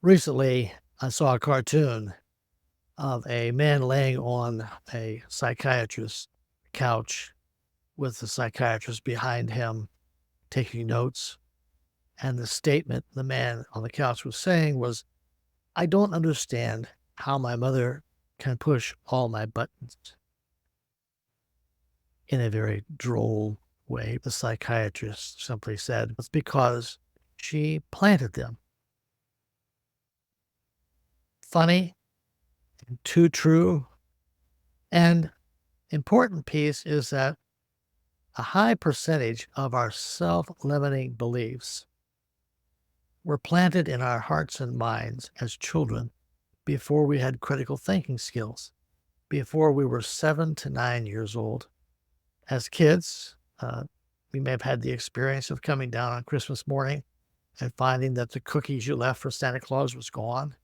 Recently, I saw a cartoon of a man laying on a psychiatrist's couch with the psychiatrist behind him taking notes. And the statement the man on the couch was saying was, I don't understand how my mother can push all my buttons. In a very droll way, the psychiatrist simply said, it's because she planted them. Funny, too true. And important piece is that a high percentage of our self-limiting beliefs were planted in our hearts and minds as children before we had critical thinking skills, before we were 7 to 9 years old. As kids, we may have had the experience of coming down on Christmas morning and finding that the cookies you left for Santa Claus was gone.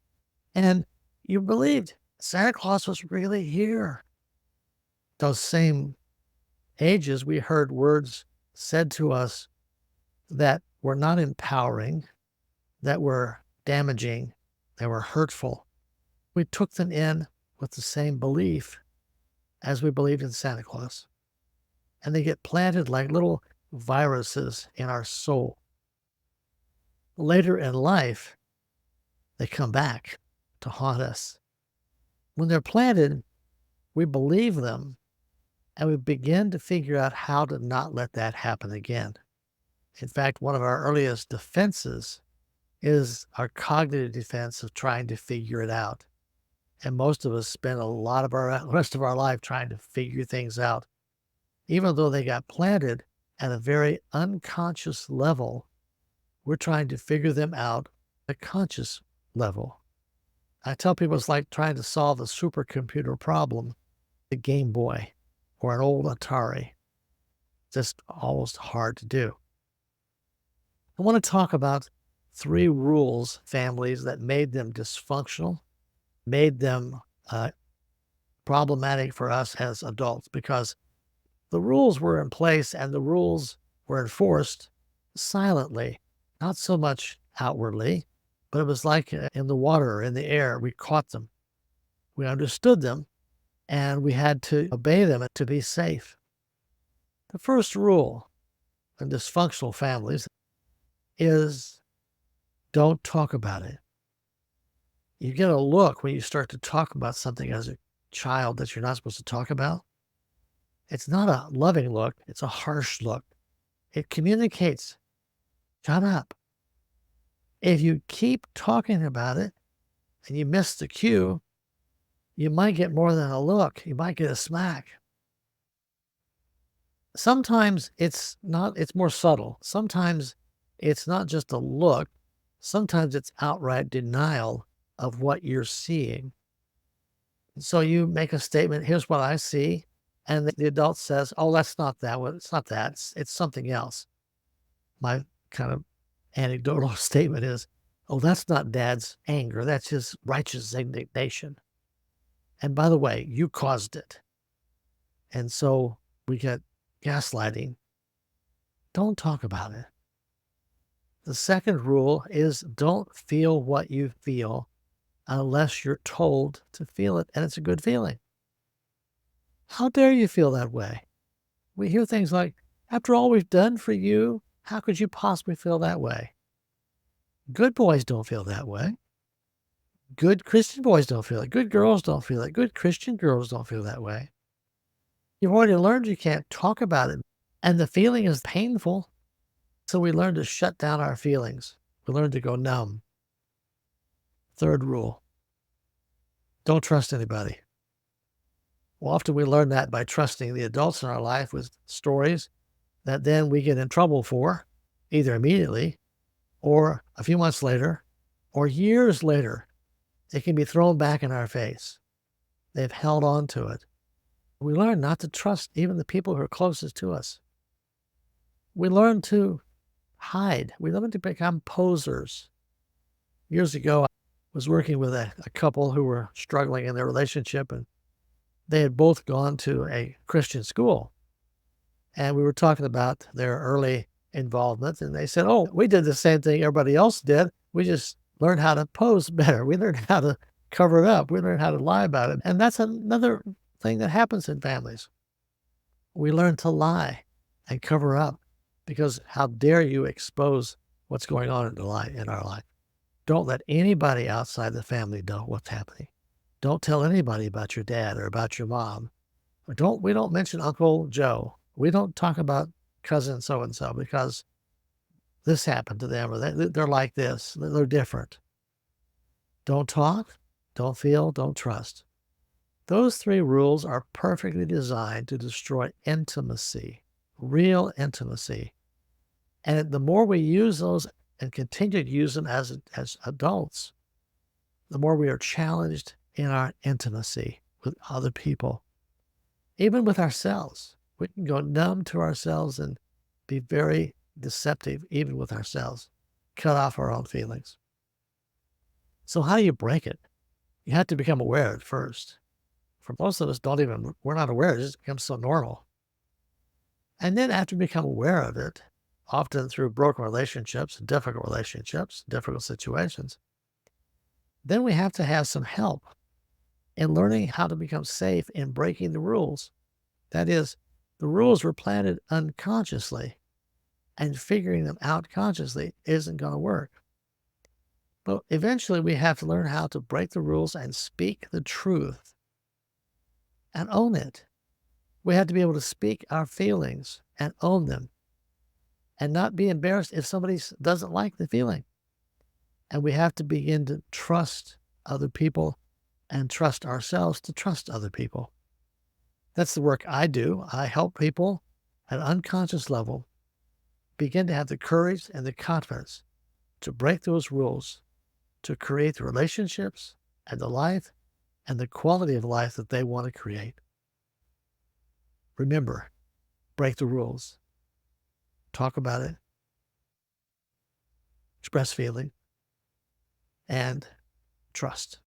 And you believed Santa Claus was really here. Those same ages, we heard words said to us that were not empowering, that were damaging, that were hurtful. We took them in with the same belief as we believed in Santa Claus. And they get planted like little viruses in our soul. Later in life, they come back to haunt us. When they're planted, we believe them and we begin to figure out how to not let that happen again. In fact, one of our earliest defenses is our cognitive defense of trying to figure it out. And most of us spend a lot of our rest of our life trying to figure things out, even though they got planted at a very unconscious level. We're trying to figure them out at a conscious level. I tell people it's like trying to solve a supercomputer problem, a Game Boy or an old Atari. Just almost hard to do. I want to talk about 3 rules, families, that made them dysfunctional, made them problematic for us as adults, because the rules were in place and the rules were enforced silently, not so much outwardly, but it was like in the water, in the air. We caught them. We understood them, and we had to obey them to be safe. The first rule in dysfunctional families is don't talk about it. You get a look when you start to talk about something as a child that you're not supposed to talk about. It's not a loving look, it's a harsh look. It communicates, shut up. If you keep talking about it and you miss the cue, you might get more than a look. You might get a smack. Sometimes it's more subtle. Sometimes it's not just a look. Sometimes it's outright denial of what you're seeing. So you make a statement, here's what I see. And the adult says, oh, that's not that. Well, it's not that. It's something else. My kind of anecdotal statement is, oh, that's not dad's anger. That's his righteous indignation. And by the way, you caused it. And so we get gaslighting. Don't talk about it. The second rule is don't feel what you feel unless you're told to feel it and it's a good feeling. How dare you feel that way? We hear things like, after all we've done for you, how could you possibly feel that way? Good boys don't feel that way. Good Christian boys don't feel it. Good girls don't feel it. Good Christian girls don't feel that way. You've already learned you can't talk about it, and the feeling is painful. So we learn to shut down our feelings. We learn to go numb. Third rule, don't trust anybody. Well, often we learn that by trusting the adults in our life with stories that then we get in trouble for, either immediately or a few months later or years later. It can be thrown back in our face. They've held on to it. We learn not to trust even the people who are closest to us. We learn to hide. We learn to become posers. Years ago, I was working with a couple who were struggling in their relationship, and they had both gone to a Christian school. And we were talking about their early involvement, and they said, oh, we did the same thing everybody else did. We just learn how to pose better. We learn how to cover it up. We learn how to lie about it. And that's another thing that happens in families. We learn to lie and cover up because how dare you expose what's going on in our life. Don't let anybody outside the family know what's happening. Don't tell anybody about your dad or about your mom. We don't mention Uncle Joe. We don't talk about cousin so and so because this happened to them or they're like this. They're different. Don't talk, don't feel, don't trust. Those three rules are perfectly designed to destroy intimacy, real intimacy. And the more we use those and continue to use them as adults, the more we are challenged in our intimacy with other people, even with ourselves. We can go numb to ourselves and be very deceptive, even with ourselves, cut off our own feelings. So, how do you break it? You have to become aware at first. For most of us, we're not aware. It just becomes so normal. And then after you become aware of it, often through broken relationships, difficult situations, then we have to have some help in learning how to become safe in breaking the rules. That is, the rules were planted unconsciously, and figuring them out consciously isn't going to work. But eventually, we have to learn how to break the rules and speak the truth and own it. We have to be able to speak our feelings and own them and not be embarrassed if somebody doesn't like the feeling. And we have to begin to trust other people and trust ourselves to trust other people. That's the work I do. I help people at an unconscious level begin to have the courage and the confidence to break those rules, to create the relationships and the life and the quality of life that they want to create. Remember, break the rules. Talk about it, express feeling, and trust.